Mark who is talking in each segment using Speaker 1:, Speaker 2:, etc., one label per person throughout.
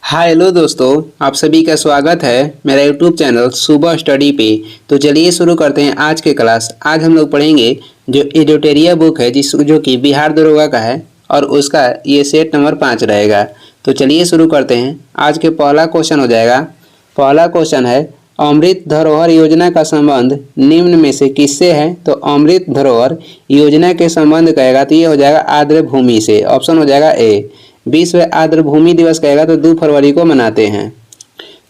Speaker 1: Hi hello दोस्तों, आप सभी का स्वागत है मेरा यूट्यूब चैनल सुबह स्टडी पे। तो चलिए शुरू करते हैं आज के क्लास। आज हम लोग पढ़ेंगे जो एडिटोरिया बुक है जो कि बिहार दरोगा का है और उसका ये सेट नंबर 5 रहेगा। तो चलिए शुरू करते हैं। आज के पहला क्वेश्चन हो जाएगा। पहला क्वेश्चन है, अमृत धरोहर योजना का संबंध निम्न में से किससे है? तो अमृत धरोहर योजना के संबंध कहेगा तो ये हो जाएगा आर्द्र भूमि से। ऑप्शन हो जाएगा ए। विश्व आर्द्र भूमि दिवस कहेगा तो 2 फरवरी को मनाते हैं।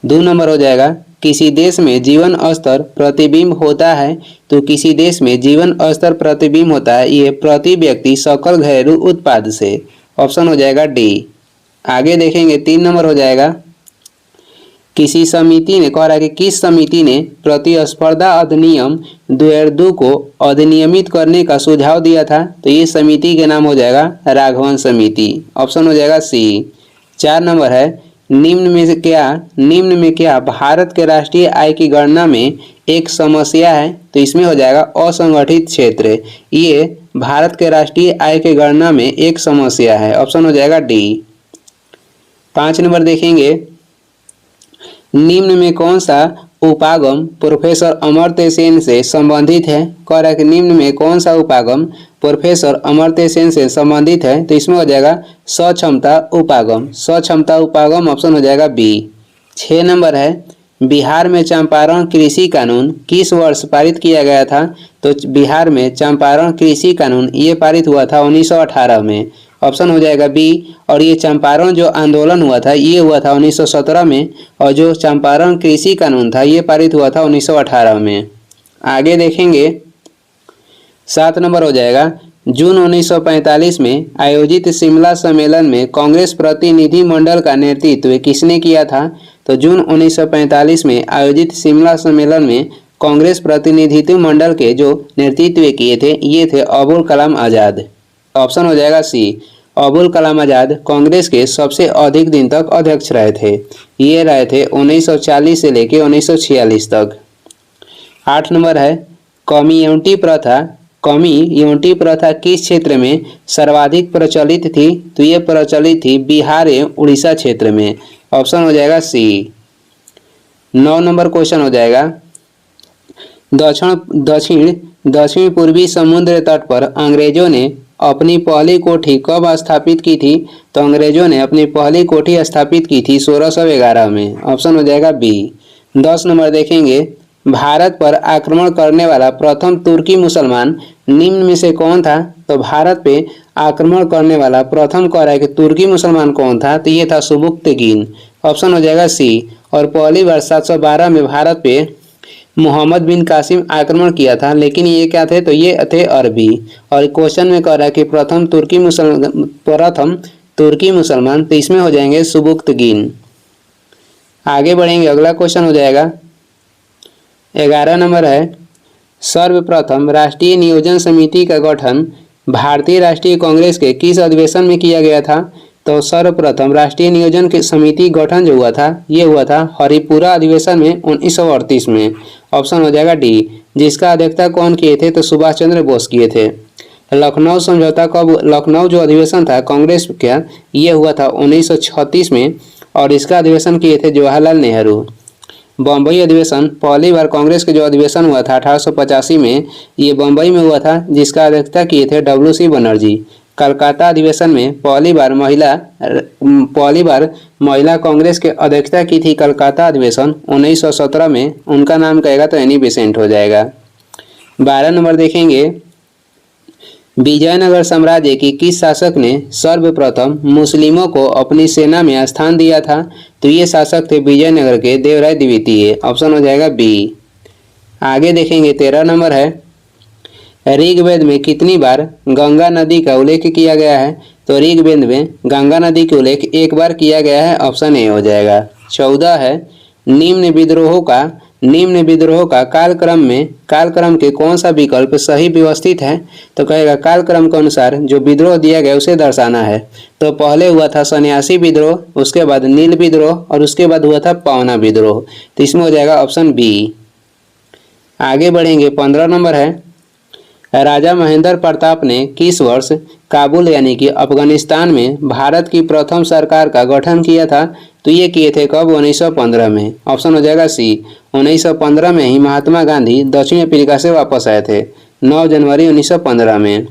Speaker 1: 2 नंबर हो जाएगा, किसी देश में जीवन स्तर प्रतिबिंब होता है तो किसी देश में जीवन स्तर प्रतिबिंब होता है ये प्रति व्यक्ति सकल घरेलू उत्पाद से। ऑप्शन हो जाएगा डी। आगे देखेंगे 3 नंबर हो जाएगा, किसी समिति ने कह रहा है कि किस समिति ने प्रतिस्पर्धा अधिनियम 2002 को अधिनियमित करने का सुझाव दिया था? तो ये समिति के नाम हो जाएगा राघवन समिति। ऑप्शन हो जाएगा सी। 4 नंबर है, निम्न में क्या भारत के राष्ट्रीय आय की गणना में एक समस्या है? तो इसमें हो जाएगा असंगठित क्षेत्र। ये भारत के राष्ट्रीय आय की गणना में एक समस्या है। ऑप्शन हो जाएगा डी। 5 नंबर देखेंगे, निम्न में कौन सा उपागम प्रोफेसर अमर्त्य सेन से संबंधित है? कह रहा है कि निम्न में कौन सा उपागम प्रोफेसर अमर्त्य सेन से संबंधित है? तो इसमें हो जाएगा सक्षमता उपागम। सक्षमता उपागम ऑप्शन हो जाएगा बी। 6 नंबर है, बिहार में चंपारण कृषि कानून किस वर्ष पारित किया गया था? तो बिहार में चंपारण कृषि कानून ये पारित हुआ था 1918 में। ऑप्शन हो जाएगा बी। और ये चंपारण जो आंदोलन हुआ था ये हुआ था 1917 में और जो चंपारण कृषि कानून था ये पारित हुआ था 1918 में। आगे देखेंगे 7 नंबर हो जाएगा, जून 1945 में आयोजित शिमला सम्मेलन में कांग्रेस प्रतिनिधि मंडल का नेतृत्व किसने किया था? तो जून 1945 में आयोजित शिमला सम्मेलन में कांग्रेस प्रतिनिधित्व मंडल के जो नेतृत्व किए थे ये थे अबुल कलाम आज़ाद। ऑप्शन हो जाएगा सी। अबुल कलाम आज़ाद कांग्रेस के सबसे अधिक दिन तक अध्यक्ष रहे थे। ये रहे थे 1940 से लेकर 1946 तक। 8 नंबर है, कम्युनिटी प्रथा किस क्षेत्र में सर्वाधिक प्रचलित थी? तो ये प्रचलित थी बिहार एवं उड़ीसा क्षेत्र में। ऑप्शन हो जाएगा सी। 9 नंबर क्वेश्चन हो जाएगा, दक्षिण पूर्वी समुद्र तट पर अंग्रेजों ने अपनी पहली कोठी कब स्थापित की थी? तो अंग्रेजों ने अपनी पहली कोठी स्थापित की थी 1611 में। ऑप्शन हो जाएगा बी। 10 नंबर देखेंगे, भारत पर आक्रमण करने वाला प्रथम तुर्की मुसलमान निम्न में से कौन था? तो भारत पे आक्रमण करने वाला प्रथम कह रहा है कि तुर्की मुसलमान कौन था? तो ये था सुबुक्तगीन। ऑप्शन हो जाएगा सी। और पहली बार 712 में भारत पे मोहम्मद बिन कासिम आक्रमण किया था, लेकिन ये क्या थे? तो ये थे अरबी। और क्वेश्चन में कह रहा है कि प्रथम तुर्की मुसलमान, तो इसमें हो जाएंगे सुबुक्तगीन। आगे बढ़ेंगे, अगला क्वेश्चन हो जाएगा 11 नंबर है, सर्वप्रथम राष्ट्रीय नियोजन समिति का गठन भारतीय राष्ट्रीय कांग्रेस के किस अधिवेशन में किया गया था? तो सर्वप्रथम राष्ट्रीय नियोजन की समिति गठन जो हुआ था ये हुआ था हरिपुरा अधिवेशन में 1938 में। ऑप्शन हो जाएगा डी। जिसका अध्यक्षता कौन किए थे? तो सुभाष चंद्र बोस किए थे। लखनऊ समझौता कब, लखनऊ जो अधिवेशन था कांग्रेस का ये हुआ था 1936 में और इसका अधिवेशन किए थे जवाहरलाल नेहरू। बम्बई अधिवेशन पहली बार कांग्रेस के जो अधिवेशन हुआ था 1885 में ये बम्बई में हुआ था, जिसका अध्यक्षता किए थे WC बनर्जी। कलकत्ता अधिवेशन में पहली बार महिला कांग्रेस के अध्यक्षता की थी कलकत्ता अधिवेशन 1917 में, उनका नाम कहेगा तो एनी बेसेंट हो जाएगा। 12 नंबर देखेंगे, विजयनगर साम्राज्य की किस शासक ने सर्वप्रथम मुस्लिमों को अपनी सेना में स्थान दिया था? तो ये शासक थे विजयनगर के देवराय द्वितीय। ऑप्शन हो जाएगा बी। आगे देखेंगे 13 नंबर है, ऋग्वेद में कितनी बार गंगा नदी का उल्लेख किया गया है? तो ऋग्वेद में गंगा नदी के उल्लेख एक बार किया गया है। ऑप्शन ए हो जाएगा। 14 है, निम्न विद्रोह का कालक्रम के कौन सा विकल्प सही व्यवस्थित है? तो कहेगा कालक्रम के अनुसार जो विद्रोह दिया गया उसे दर्शाना है। तो पहले हुआ था सन्यासी विद्रोह, उसके बाद नील विद्रोह और उसके बाद हुआ था पावना विद्रोह। तो इसमें हो जाएगा ऑप्शन बी। आगे बढ़ेंगे 15 नंबर है, राजा महेंद्र प्रताप ने किस वर्ष काबुल यानी कि अफगानिस्तान में भारत की प्रथम सरकार का गठन किया था? तो ये किए थे कब? 1915 में। ऑप्शन हो जाएगा सी। 1915 में ही महात्मा गांधी दक्षिण अफ्रीका से वापस आए थे, 9 जनवरी 1915 में।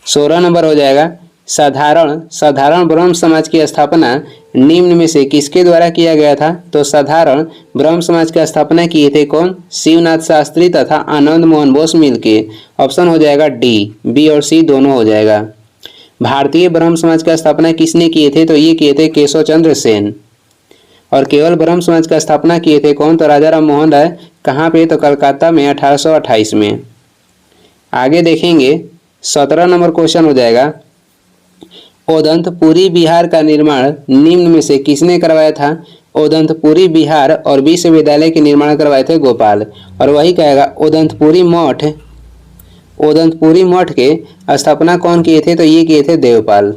Speaker 1: 16 नंबर हो जाएगा साधारण ब्रह्म समाज की स्थापना निम्न में से किसके द्वारा किया गया था? तो साधारण ब्रह्म समाज की स्थापना किए थे कौन? शिवनाथ शास्त्री तथा आनंद मोहन बोस मिलके। ऑप्शन हो जाएगा डी। बी और सी दोनों हो जाएगा। भारतीय ब्रह्म समाज की स्थापना किसने किए थे? तो ये किए थे केशव चंद्र सेन। और केवल ब्रह्म समाज की स्थापना किए थे कौन? तो राजा राम मोहन राय। कहाँ पे? तो कलकत्ता में 1828 में। आगे देखेंगे 17 नंबर क्वेश्चन हो जाएगा, ओदंतपुरी बिहार का निर्माण निम्न में से किसने करवाया था? ओदंतपुरी बिहार और विश्वविद्यालय के निर्माण करवाए थे गोपाल। और वही कहेगा ओदंतपुरी मठ के स्थापना कौन किए थे? तो ये किए थे देवपाल।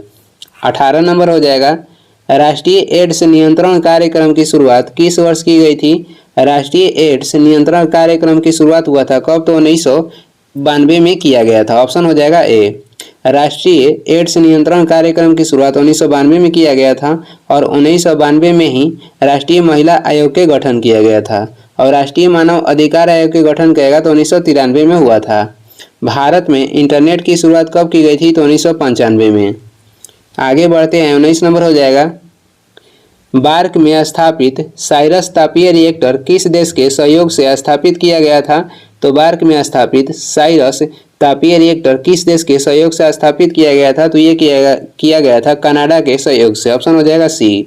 Speaker 1: 18 नंबर हो जाएगा, राष्ट्रीय एड्स नियंत्रण कार्यक्रम की शुरुआत किस वर्ष की गई थी? राष्ट्रीय एड्स नियंत्रण कार्यक्रम की शुरुआत हुआ था कब? तो 1992 में किया गया था। ऑप्शन हो जाएगा ए। राष्ट्रीय एड्स नियंत्रण कार्यक्रम की शुरुआत 1992 में किया गया था और 1992 में ही राष्ट्रीय महिला आयोग के गठन किया गया था। और राष्ट्रीय मानव अधिकार आयोग के गठन करेगा तो 1993 में हुआ था। भारत में इंटरनेट की शुरुआत कब की गई थी? तो 1995 में। आगे बढ़ते हैं, 19 नंबर हो जाएगा, बार्क में स्थापित साइरस तापीय रिएक्टर किस देश के सहयोग से स्थापित किया गया था? तो बार्क में स्थापित साइरस तापीय रिएक्टर किस देश के सहयोग से स्थापित किया गया था? तो ये किया गया था कनाडा के सहयोग से। ऑप्शन हो जाएगा सी।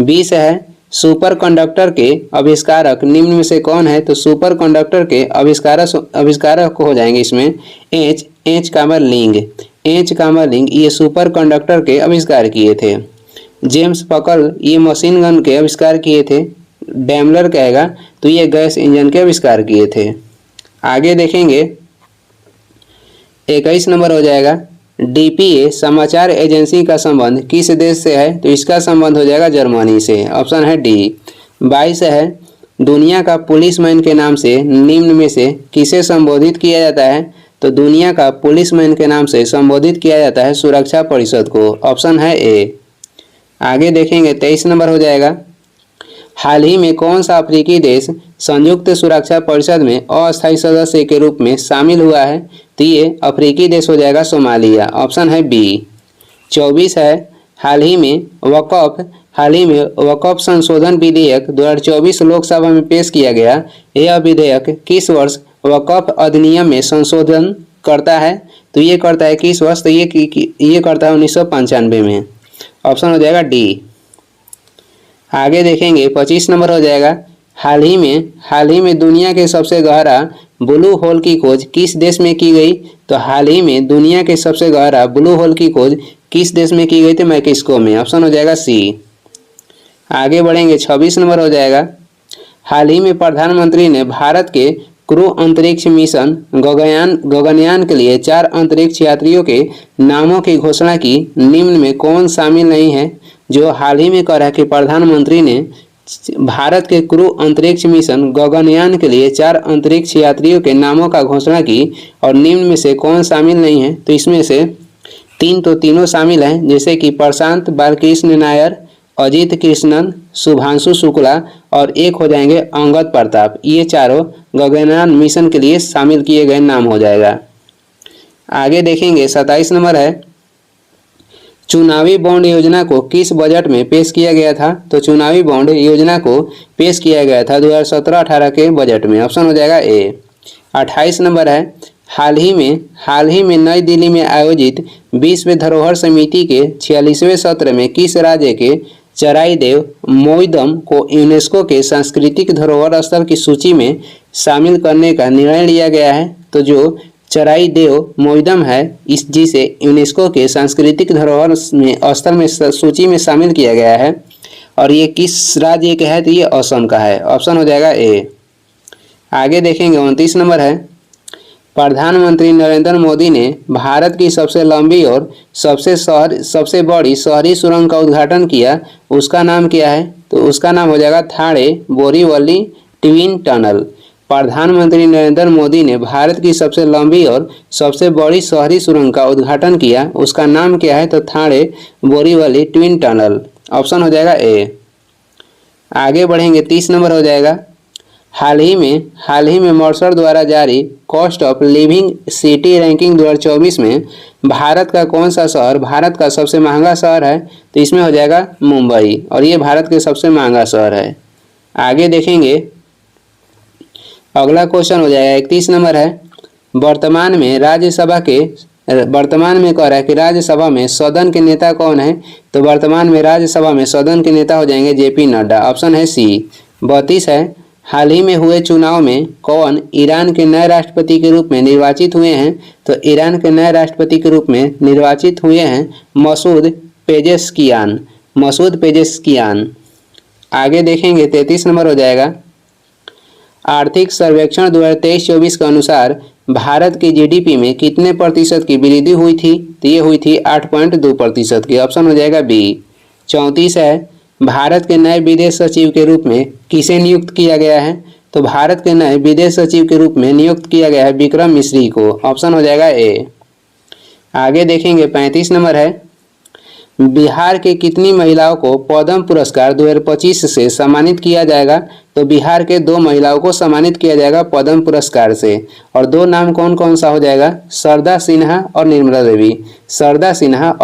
Speaker 1: 20 है, सुपर कंडक्टर के आविष्कारक निम्न में से कौन है? तो सुपर कंडक्टर के आविष्कारक हो जाएंगे इसमें एच कामरलिंग ये सुपर कंडक्टर के आविष्कार किए थे। जेम्स पकल ये मशीन गन के आविष्कार किए थे। डैमलर कहेगा तो ये गैस इंजन के आविष्कार किए थे। आगे देखेंगे 21 नंबर हो जाएगा, डीपीए समाचार एजेंसी का संबंध किस देश से है? तो इसका संबंध हो जाएगा जर्मनी से। ऑप्शन है डी। 22 है, दुनिया का पुलिसमैन के नाम से निम्न में से किसे संबोधित किया जाता है? तो दुनिया का पुलिसमैन के नाम से संबोधित किया जाता है सुरक्षा परिषद को। ऑप्शन है ए। आगे देखेंगे 23 नंबर हो जाएगा, हाल ही में कौन सा अफ्रीकी देश संयुक्त सुरक्षा परिषद में अस्थायी सदस्य के रूप में शामिल हुआ है? तो ये अफ्रीकी देश हो जाएगा सोमालिया। ऑप्शन है बी। 24 है, हाल ही में वक़्फ़ संशोधन विधेयक 2024 लोकसभा में पेश किया गया। यह विधेयक किस वर्ष वक़्फ़ अधिनियम में संशोधन करता है? तो ये करता है किस वर्ष? तो ये करता है 1995 में। ऑप्शन हो जाएगा डी। आगे देखेंगे 25 नंबर हो जाएगा, हाल ही में दुनिया के सबसे गहरा ब्लू होल की खोज किस देश में की गई? तो हाल ही में दुनिया के सबसे गहरा ब्लू होल की खोज किस देश में की गई थी? मैक्सिको में। ऑप्शन हो जाएगा सी। आगे बढ़ेंगे 26 नंबर हो जाएगा, हाल ही में प्रधानमंत्री ने भारत के क्रू अंतरिक्ष मिशन गगनयान के लिए 4 अंतरिक्ष यात्रियों के नामों की घोषणा की। निम्न में कौन शामिल नहीं है? जो हाल ही में करा कि प्रधानमंत्री ने भारत के क्रू अंतरिक्ष मिशन गगनयान के लिए 4 अंतरिक्ष यात्रियों के नामों का घोषणा की और निम्न में से कौन शामिल नहीं है? तो इसमें से तीनों शामिल हैं, जैसे कि प्रशांत बालकृष्ण नायर, अजीत कृष्णन, शुभांशु शुक्ला और एक हो जाएंगे अंगद प्रताप। ये चारों गगनयान मिशन के लिए शामिल किए गए नाम हो जाएगा। आगे देखेंगे 27 नंबर है, चुनावी बॉन्ड योजना को किस बजट में पेश किया गया था? तो चुनावी बॉन्ड योजना को पेश किया गया था 2017-18 के बजट में। ऑप्शन हो जाएगा ए। 28 नंबर है, हाल ही में नई दिल्ली में आयोजित विश्व धरोहर समिति के 46वें सत्र में किस राज्य के चराईदेव मोइदम को यूनेस्को के सांस्कृतिक धरोहर स्थल की सूची में शामिल करने का निर्णय लिया गया है? तो जो चराईदेव मोइदम है जिसे यूनेस्को के सांस्कृतिक धरोहर में स्थल में सूची में शामिल किया गया है और ये किस राज्य का है? तो ये असम का है। ऑप्शन हो जाएगा ए। आगे देखेंगे 29 नंबर है, प्रधानमंत्री नरेंद्र मोदी ने भारत की सबसे लंबी और सबसे बड़ी शहरी सुरंग का उद्घाटन किया। उसका नाम क्या है? तो उसका नाम हो जाएगा थाणे बोरीवली ट्विन टनल। प्रधानमंत्री नरेंद्र मोदी ने भारत की सबसे लंबी और सबसे बड़ी शहरी सुरंग का उद्घाटन किया, उसका नाम क्या है? तो थाणे बोरीवली ट्विन टनल। ऑप्शन हो जाएगा ए। आगे बढ़ेंगे, 30 नंबर हो जाएगा। हाल ही में मर्सर द्वारा जारी cost of living city ranking 2024 में भारत का कौन सा शहर भारत का सबसे महंगा शहर है? तो इसमें हो जाएगा मुंबई, और ये भारत के सबसे महंगा शहर है। आगे देखेंगे, अगला क्वेश्चन हो जाएगा 31 नंबर है। वर्तमान में कह रहा है कि राज्यसभा में सदन के नेता कौन है? तो वर्तमान में राज्यसभा में सदन के नेता हो जाएंगे जेपी नड्डा। ऑप्शन है सी। 32 है। हाल ही में हुए चुनाव में कौन ईरान के नए राष्ट्रपति के रूप में निर्वाचित हुए हैं? तो ईरान के नए राष्ट्रपति के रूप में निर्वाचित हुए हैं मसूद पेजेस्कियान। आगे देखेंगे, 33 नंबर हो जाएगा। आर्थिक सर्वेक्षण 2023-24 के अनुसार भारत की जीडीपी में कितने प्रतिशत की वृद्धि हुई थी? तो ये हुई थी 8.2% की। ऑप्शन हो जाएगा बी। 34 है। भारत के नए विदेश सचिव के रूप में किसे नियुक्त किया गया है? तो भारत के नए विदेश सचिव के रूप में नियुक्त किया गया है विक्रम मिश्री को। ऑप्शन हो जाएगा ए। आगे देखेंगे, 35 नंबर है। बिहार के कितनी महिलाओं को पद्म पुरस्कार 2025 से सम्मानित किया जाएगा? तो बिहार के 2 महिलाओं को सम्मानित किया जाएगा पद्म पुरस्कार से, और 2 नाम कौन कौन सा हो जाएगा? शारदा सिन्हा और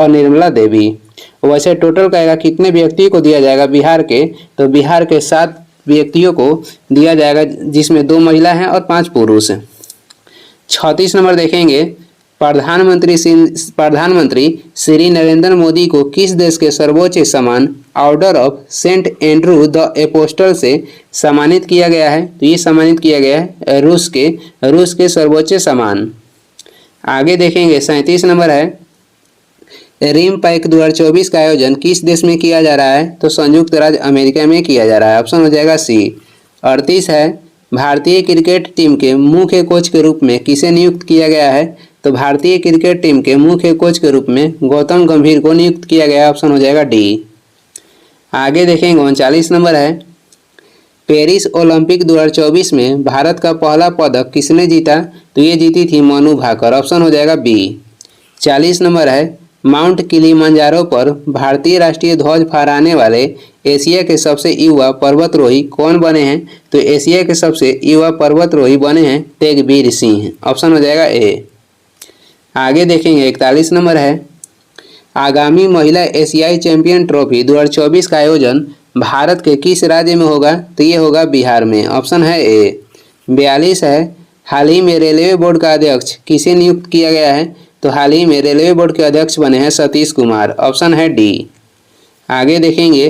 Speaker 1: निर्मला देवी। वैसे टोटल कहेगा कितने व्यक्ति को दिया जाएगा बिहार के? तो बिहार के 7 व्यक्तियों को दिया जाएगा, जिसमें 2 महिला हैं और 5 पुरुष हैं। 36 नंबर देखेंगे, प्रधानमंत्री श्री नरेंद्र मोदी को किस देश के सर्वोच्च सम्मान Order of Saint Andrew the Apostle से सम्मानित किया गया है? तो ये सम्मानित किया गया है रूस के सर्वोच्च सम्मान। आगे देखेंगे, 37 नंबर है। रिम पैक 2024 का आयोजन किस देश में किया जा रहा है? तो संयुक्त राज्य अमेरिका में किया जा रहा है। ऑप्शन हो जाएगा सी। 38 है। भारतीय क्रिकेट टीम के मुख्य कोच के रूप में किसे नियुक्त किया गया है? तो भारतीय क्रिकेट टीम के मुख्य कोच के रूप में गौतम गंभीर को नियुक्त किया गया। ऑप्शन हो जाएगा डी। आगे देखेंगे, 39 नंबर है। पेरिस ओलंपिक 2024 में भारत का पहला पदक किसने जीता? तो ये जीती थी मनु भाकर। ऑप्शन हो जाएगा बी। 40 नंबर है। माउंट किलिमंजारो पर भारतीय राष्ट्रीय ध्वज फहराने वाले एशिया के सबसे युवा पर्वतारोही कौन बने हैं? तो एशिया के सबसे युवा पर्वतारोही बने हैं तेगबीर सिंह। ऑप्शन हो जाएगा ए। आगे देखेंगे, 41 नंबर है। आगामी महिला एशियाई चैंपियन ट्रॉफी 2024 का आयोजन भारत के किस राज्य में होगा? तो ये होगा बिहार में। ऑप्शन है ए। 42 है। हाल ही में रेलवे बोर्ड का अध्यक्ष किसे नियुक्त किया गया है? तो हाल ही में रेलवे बोर्ड के अध्यक्ष बने हैं सतीश कुमार। ऑप्शन है डी। आगे देखेंगे,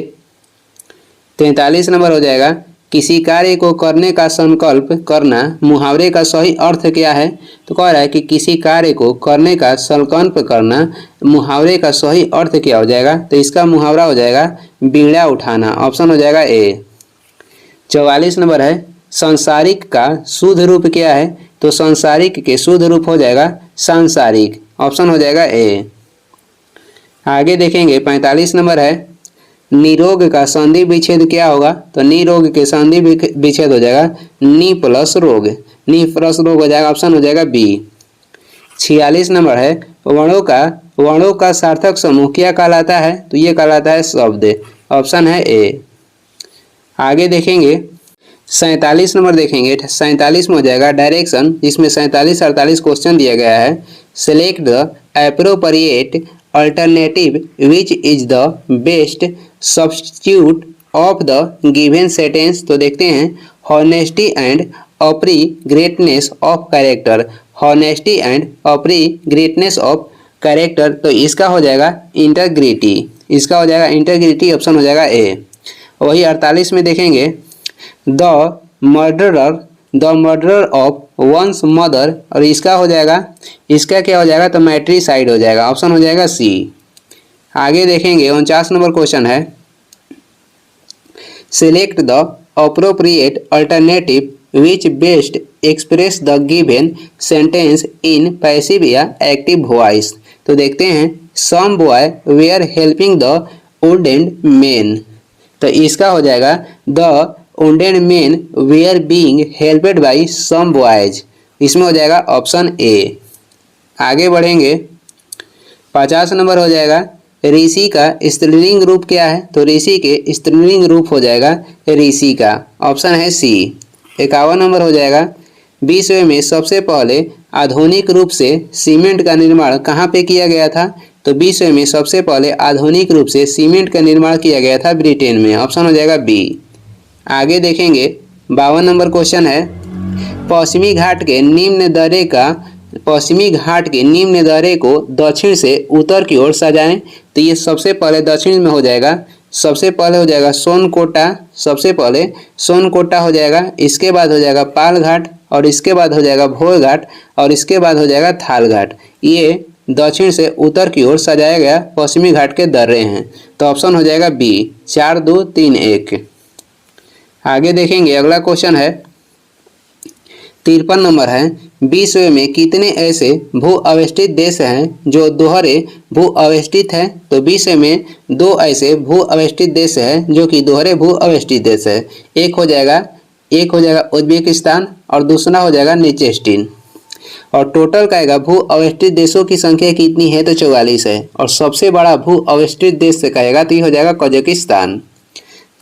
Speaker 1: 43 नंबर हो जाएगा। किसी कार्य को करने का संकल्प करना मुहावरे का सही अर्थ क्या है? तो कह रहा है कि किसी कार्य को करने का संकल्प करना मुहावरे का सही अर्थ क्या हो जाएगा? तो इसका मुहावरा हो जाएगा बीड़ा उठाना। ऑप्शन हो जाएगा ए। 44 नंबर है। सांसारिक का शुद्ध रूप क्या है? तो सांसारिक के शुद्ध रूप हो जाएगा सांसारिक। ऑप्शन हो जाएगा ए। आगे देखेंगे, 45 नंबर है। निरोग का संधि विच्छेद क्या होगा? तो निरोग के संधि विच्छेद हो जाएगा नी प्लस रोग हो जाएगा। ऑप्शन हो जाएगा बी। 46 नंबर है। वर्णों का सार्थक समूह क्या कहलाता है? तो ये कहलाता है शब्द। ऑप्शन है ए। आगे देखेंगे, 47 नंबर देखेंगे। 47 में हो जाएगा डायरेक्शन, जिसमें 47 48 क्वेश्चन दिया गया है। Select the appropriate alternative which is the best substitute of the given sentence. तो देखते हैं, honesty and uprightness of character. Honesty and uprightness of character, तो इसका हो जाएगा इंटेग्रिटी। ऑप्शन हो जाएगा ए। वही 48 में देखेंगे, the murderer of one's mother, और इसका क्या हो जाएगा? तो मैट्रिसाइड हो जाएगा। ऑप्शन हो जाएगा सी। आगे देखेंगे, 49 नंबर क्वेश्चन है। Select the appropriate alternative which best express the given sentence in passive या एक्टिव वॉइस। तो देखते हैं, some boy were helping the wounded man, तो इसका हो जाएगा the wounded men were being helped by some boys। इसमें हो जाएगा ऑप्शन ए। आगे बढ़ेंगे, 50 नंबर हो जाएगा ऋषि का स्त्रीलिंग रूप क्या है? तो ऋषि के स्त्रीलिंग रूप हो जाएगा ऋषि का, ऑप्शन है सी। 51 नंबर हो जाएगा विश्व में सबसे पहले आधुनिक रूप से सीमेंट का निर्माण कहाँ पे किया गया था? तो विश्व में सबसे पहले आधुनिक रूप से सीमेंट का निर्माण किया गया था ब्रिटेन में, ऑप्शन हो जाएगा बी। आगे देखेंगे 52 नंबर क्वेश्चन है पश्चिमी घाट के निम्न दर्रे को दक्षिण से उत्तर की ओर सजाएं। तो ये सबसे पहले दक्षिण में हो जाएगा, सबसे पहले हो जाएगा सोनकोटा, सबसे पहले सोनकोटा हो जाएगा, इसके बाद हो जाएगा पाल घाट, और इसके बाद हो जाएगा भोर घाट, और इसके बाद हो जाएगा थाल घाट। ये दक्षिण से उत्तर की ओर सजाया गया पश्चिमी घाट के दर्रे हैं। तो ऑप्शन हो जाएगा बी, 4 2 3 1। आगे देखेंगे अगला क्वेश्चन है 53 नंबर है विश्व में कितने ऐसे भू अवस्थित देश हैं जो दोहरे भू अवस्थित हैं? तो विश्व में 2 ऐसे भू अवस्थित देश हैं जो कि दोहरे भू अवस्थित देश है। एक हो जाएगा उज्बेकिस्तान और दूसरा हो जाएगा लिechtenstein। और टोटल का आएगा भू अवस्थित देशों की संख्या कितनी है? तो 44 है। और सबसे बड़ा भू अवस्थित देश से कहेगा तो ये हो जाएगा कजाकिस्तान।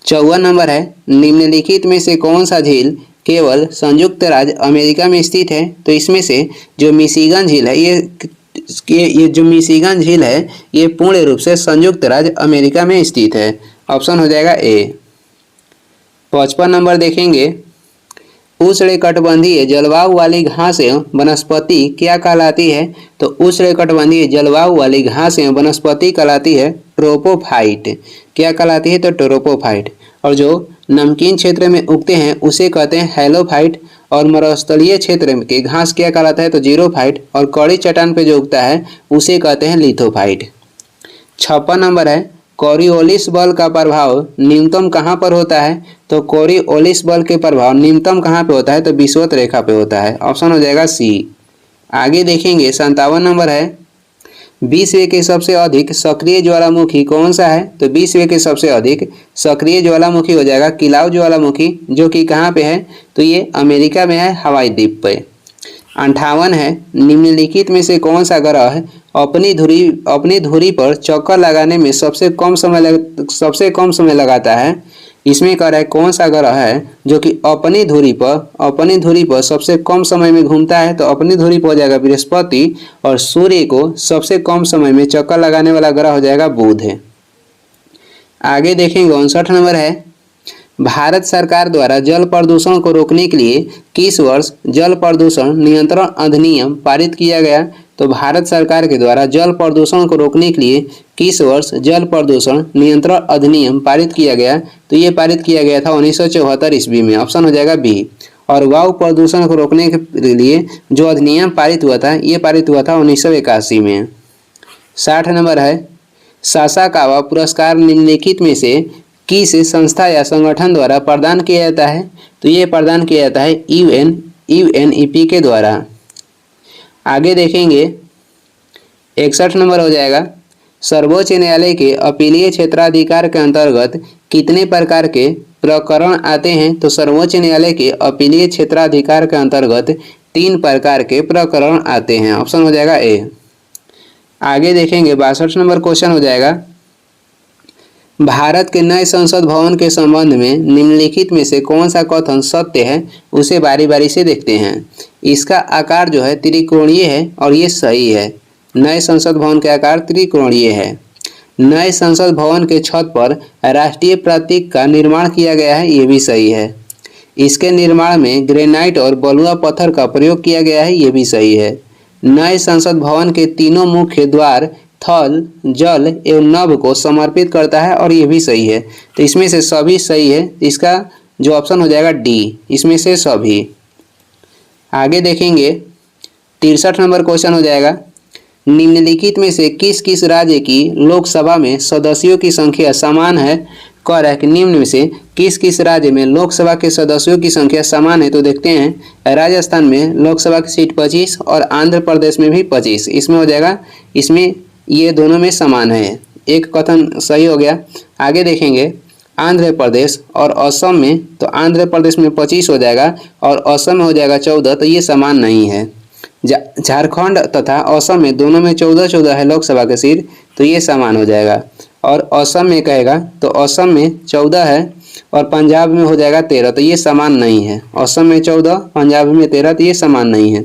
Speaker 1: 54 नंबर है निम्नलिखित में से कौन सा झील केवल संयुक्त राज्य अमेरिका में स्थित है? तो इसमें से जो मिशिगन झील है ये जो मिशिगन झील है ये पूर्ण रूप से संयुक्त राज्य अमेरिका में स्थित है, ऑप्शन हो जाएगा ए। 55 नंबर देखेंगे उष्णकटिबंधीय जलवायु वाली घास एवं वनस्पति क्या कहलाती है? तो उष्णकटिबंधीय जलवायु वाली घास एवं वनस्पति कहलाती है ट्रोपोफाइट। क्या कहलाती है? तो ट्रोपोफाइट। और जो नमकीन क्षेत्र में उगते हैं उसे कहते हैं हैलोफाइट। और मरुस्थलीय क्षेत्र के घास क्या कहलाता है? तो जीरोफाइट। और कड़ी चट्टान पे जो उगता है उसे कहते हैं लिथोफाइट। 56 नंबर है कोरियोलिस बल का प्रभाव न्यूनतम कहाँ पर होता है? तो कोरियोलिस बल के प्रभाव न्यूनतम कहाँ पे होता है? तो विषुवत रेखा पे होता है, ऑप्शन हो जाएगा सी। आगे देखेंगे 57 नंबर है विश्व के सबसे अधिक सक्रिय ज्वालामुखी कौन सा है? तो विश्व के सबसे अधिक सक्रिय ज्वालामुखी हो जाएगा किलाउ ज्वालामुखी, जो कि कहाँ पे है? तो ये अमेरिका में है, हवाई द्वीप पे। 58 है निम्नलिखित में से कौन सा ग्रह अपनी धुरी पर चक्कर लगाने में सबसे कम समय लगाता है? इसमें कह रहा है कौन सा ग्रह है जो कि अपनी धुरी पर सबसे कम समय में घूमता है? तो अपनी धुरी पर हो जाएगा बृहस्पति। और सूर्य को सबसे कम समय में चक्कर लगाने वाला ग्रह हो जाएगा बुध है। आगे देखेंगे 59 नंबर है भारत सरकार द्वारा जल प्रदूषण को रोकने के लिए किस वर्ष जल प्रदूषण नियंत्रण अधिनियम पारित किया गया? तो भारत सरकार के द्वारा जल प्रदूषण को रोकने के लिए किस वर्ष जल प्रदूषण नियंत्रण अधिनियम पारित किया गया? तो ये पारित किया गया था 1974 ईस्वी में, ऑप्शन हो जाएगा बी। और वायु प्रदूषण को रोकने के लिए जो अधिनियम पारित हुआ था ये पारित हुआ था 1981 में। 60 नंबर है सासाकावा पुरस्कार निम्नलिखित में से किस संस्था या संगठन द्वारा प्रदान किया जाता है? तो ये प्रदान किया जाता है यूएनईपी के द्वारा। आगे देखेंगे 61 नंबर हो जाएगा सर्वोच्च न्यायालय के अपीलीय क्षेत्राधिकार के अंतर्गत कितने प्रकार के प्रकरण आते हैं? तो सर्वोच्च न्यायालय के अपीलीय क्षेत्राधिकार के अंतर्गत 3 प्रकार के प्रकरण आते हैं, ऑप्शन हो जाएगा ए। आगे देखेंगे 62 नंबर क्वेश्चन हो जाएगा भारत के नए संसद भवन के संबंध में निम्नलिखित में से कौन सा कथन सत्य है? उसे बारी बारी से देखते हैं। इसका आकार जो है त्रिकोणीय है और ये सही है। नए संसद भवन का आकार त्रिकोणीय है। नए संसद भवन के छत पर राष्ट्रीय प्रतीक का निर्माण किया गया है, ये भी सही है। इसके निर्माण में ग्रेनाइट और बलुआ पत्थर का प्रयोग किया गया है, ये भी सही है। नए संसद भवन के तीनों मुख्य द्वार थल, जल एवं नभ को समर्पित करता है और ये भी सही है। तो इसमें से सभी सही है, इसका जो ऑप्शन हो जाएगा डी, इसमें से सभी। आगे देखेंगे 63 नंबर क्वेश्चन हो जाएगा निम्नलिखित में से किस किस राज्य की लोकसभा में सदस्यों की संख्या समान है? कह रहा है कि निम्न में से किस किस राज्य में लोकसभा के सदस्यों की संख्या समान है? तो देखते हैं राजस्थान में लोकसभा की सीट 25 और आंध्र प्रदेश में भी 25, इसमें हो जाएगा, इसमें ये दोनों में समान है, एक कथन सही हो गया। आगे देखेंगे आंध्र प्रदेश और असम में, तो आंध्र प्रदेश में 25 हो जाएगा और असम में हो जाएगा 14, तो ये समान नहीं है। झारखंड तथा असम में दोनों में 14-14 है लोकसभा के सीट, तो ये समान हो जाएगा। और असम में कहेगा तो असम में 14 है और पंजाब में हो जाएगा 13, तो ये समान नहीं है। असम में 14, पंजाब में 13, तो ये समान नहीं है।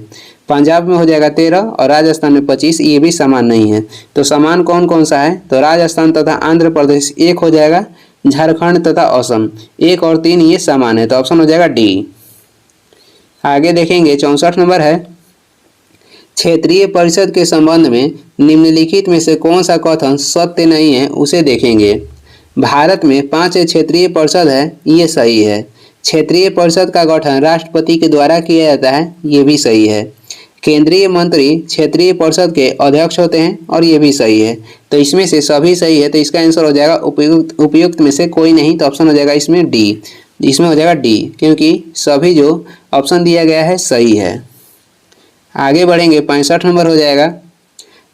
Speaker 1: पंजाब में हो जाएगा 13 और राजस्थान में 25, ये भी समान नहीं है। तो समान कौन कौन सा है, तो राजस्थान तथा आंध्र प्रदेश 1 हो जाएगा, झारखंड तथा असम 1 और 3 ये समान है, तो ऑप्शन हो जाएगा डी। आगे देखेंगे 64 नंबर है, क्षेत्रीय परिषद के संबंध में निम्नलिखित में से कौन सा कथन सत्य नहीं है, उसे देखेंगे। भारत में 5 क्षेत्रीय परिषद है, ये सही है। क्षेत्रीय परिषद का गठन राष्ट्रपति के द्वारा किया जाता है, ये भी सही है। केंद्रीय मंत्री क्षेत्रीय परिषद के अध्यक्ष होते हैं, और ये भी सही है। तो इसमें से सभी सही है, तो इसका आंसर हो जाएगा उपयुक्त में से कोई नहीं, तो ऑप्शन हो जाएगा इसमें डी। इसमें हो जाएगा डी, क्योंकि सभी जो ऑप्शन दिया गया है सही है। आगे बढ़ेंगे 65 नंबर हो जाएगा,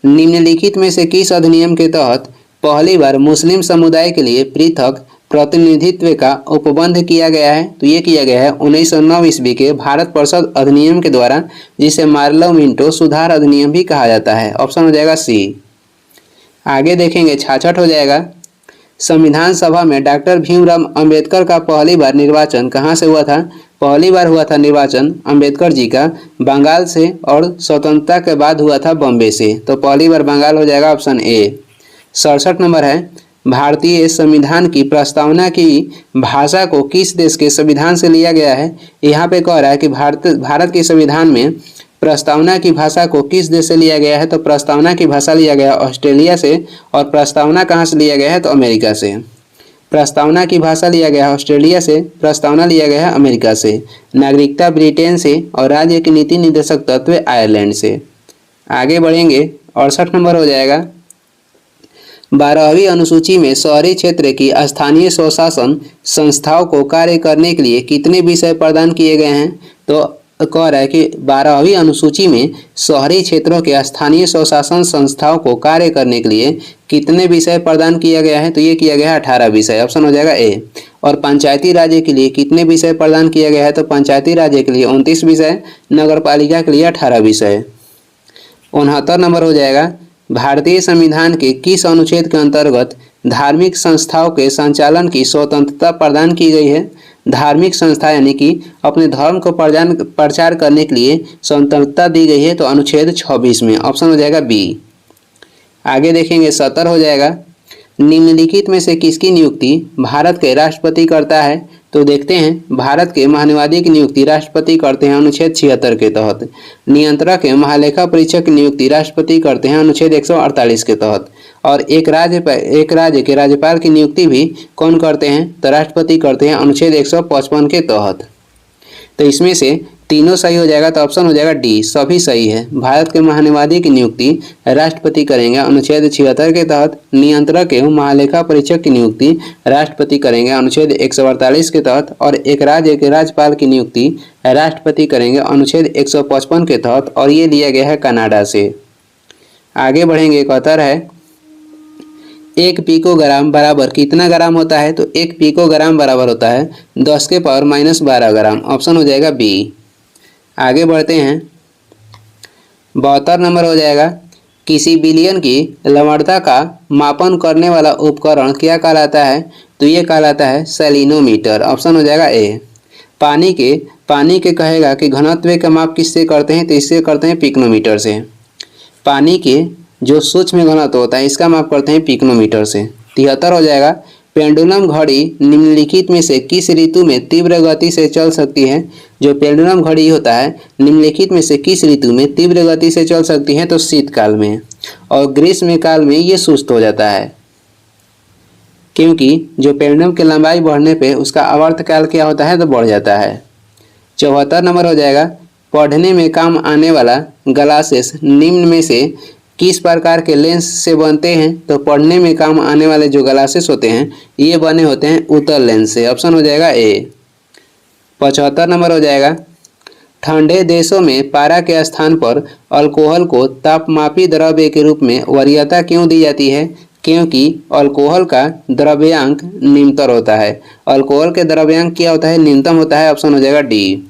Speaker 1: निम्नलिखित में से किस अधिनियम के तहत पहली बार मुस्लिम समुदाय के लिए पृथक प्रतिनिधित्व का उपबंध किया गया है, तो ये किया गया है 1909 ईस्वी के भारत परिषद अधिनियम के द्वारा, जिसे मार्लो मिंटो सुधार अधिनियम भी कहा जाता है। ऑप्शन हो जाएगा सी। आगे देखेंगे 66 हो जाएगा, संविधान सभा में डॉक्टर भीमराव अंबेडकर का पहली बार निर्वाचन कहाँ से हुआ था, पहली बार हुआ था निर्वाचन अंबेडकर जी का बंगाल से, और स्वतंत्रता के बाद हुआ था बॉम्बे से, तो पहली बार बंगाल हो जाएगा, ऑप्शन ए। 67 नंबर है, भारतीय संविधान की प्रस्तावना की भाषा को किस देश के संविधान से लिया गया है। यहाँ पे कह रहा है कि भारत के संविधान में प्रस्तावना की भाषा को किस देश से लिया गया है, तो प्रस्तावना की भाषा लिया गया ऑस्ट्रेलिया से, और प्रस्तावना कहाँ से लिया गया है, तो अमेरिका से। प्रस्तावना की भाषा लिया गया है ऑस्ट्रेलिया से, प्रस्तावना लिया गया है अमेरिका से, नागरिकता ब्रिटेन से, और राज्य के नीति निर्देशक तत्व आयरलैंड से। आगे बढ़ेंगे 68 नंबर हो जाएगा, 12वीं अनुसूची में शहरी क्षेत्र की स्थानीय स्वशासन संस्थाओं को कार्य करने के लिए कितने विषय प्रदान किए गए हैं, तो कह रहा है कि 12वीं अनुसूची में शहरी क्षेत्रों के स्थानीय स्वशासन संस्थाओं को कार्य करने के लिए कितने विषय प्रदान किया गया है, तो ये किया गया है 18 विषय, ऑप्शन हो जाएगा ए। और पंचायती राज्य के लिए कितने विषय प्रदान किया गया है, तो पंचायती राज्य के लिए 29 विषय, नगर पालिका के लिए 18 विषय। 69 नंबर हो जाएगा, भारतीय संविधान के किस अनुच्छेद के अंतर्गत धार्मिक संस्थाओं के संचालन की स्वतंत्रता प्रदान की गई है। धार्मिक संस्था यानी कि अपने धर्म को प्रचार करने के लिए स्वतंत्रता दी गई है, तो अनुच्छेद 26 में, ऑप्शन हो जाएगा बी। आगे देखेंगे 70 हो जाएगा, निम्नलिखित में से किसकी नियुक्ति भारत के राष्ट्रपति करता है, तो देखते हैं भारत के महानुवादी की नियुक्ति राष्ट्रपति करते हैं अनुच्छेद 76 के तहत। नियंत्रक एवं महालेखा परीक्षक की नियुक्ति राष्ट्रपति करते हैं अनुच्छेद 148 के तहत। और एक राज्य के राज्यपाल की नियुक्ति भी कौन करते हैं, तो राष्ट्रपति करते हैं अनुच्छेद 155 के तहत। तो इसमें से तीनों सही हो जाएगा, तो ऑप्शन हो जाएगा डी, सभी सही है। भारत के महानुवादी की नियुक्ति राष्ट्रपति करेंगे अनुच्छेद 76 के तहत, नियंत्रक एवं महालेखा परीक्षक की नियुक्ति राष्ट्रपति करेंगे अनुच्छेद 148 के तहत, और एक राज्य के राज्यपाल की नियुक्ति राष्ट्रपति करेंगे अनुच्छेद 155 के तहत, और ये लिया गया है कनाडा से। आगे बढ़ेंगे 71 है, 1 पिकोग्राम बराबर कितना ग्राम होता है, तो 1 पिकोग्राम बराबर होता है 10 के पावर -12 ग्राम, ऑप्शन हो जाएगा बी। आगे बढ़ते हैं 72 नंबर हो जाएगा, किसी बिलियन की लवणता का मापन करने वाला उपकरण क्या कहलाता है, तो ये कहलाता है सेलिनोमीटर, ऑप्शन हो जाएगा ए। पानी के कहेगा कि घनत्व का माप किससे करते हैं, तो इससे करते हैं पिकोनोमीटर से। पानी के जो सूक्ष्म घनत्व होता है इसका माप करते हैं पिकोनोमीटर से। 73 हो जाएगा, पेंडुलम घड़ी निम्नलिखित में से किस ऋतु में तीव्र गति से चल सकती है। जो पेंडुलम घड़ी होता है निम्नलिखित में से किस ऋतु में तीव्र गति से चल सकती है, तो शीतकाल में, और ग्रीष्म काल में ये सुस्त हो जाता है, क्योंकि जो पेंडुलम की लंबाई बढ़ने पे उसका आवर्तकाल क्या होता है, तो बढ़ जाता है। 74 नंबर हो जाएगा, पढ़ने में काम आने वाला ग्लासेस निम्न में से किस प्रकार के लेंस से बनते हैं, तो पढ़ने में काम आने वाले जो ग्लासेस होते हैं ये बने होते हैं उत्तल लेंस से, ऑप्शन हो जाएगा ए। 75 नंबर हो जाएगा, ठंडे देशों में पारा के स्थान पर अल्कोहल को तापमापी द्रव्य के रूप में वरीयता क्यों दी जाती है, क्योंकि अल्कोहल का द्रव्यांक निम्नतर होता है। अल्कोहल के द्रव्यांक क्या होता है? न्यूनतम होता है। ऑप्शन हो जाएगा डी।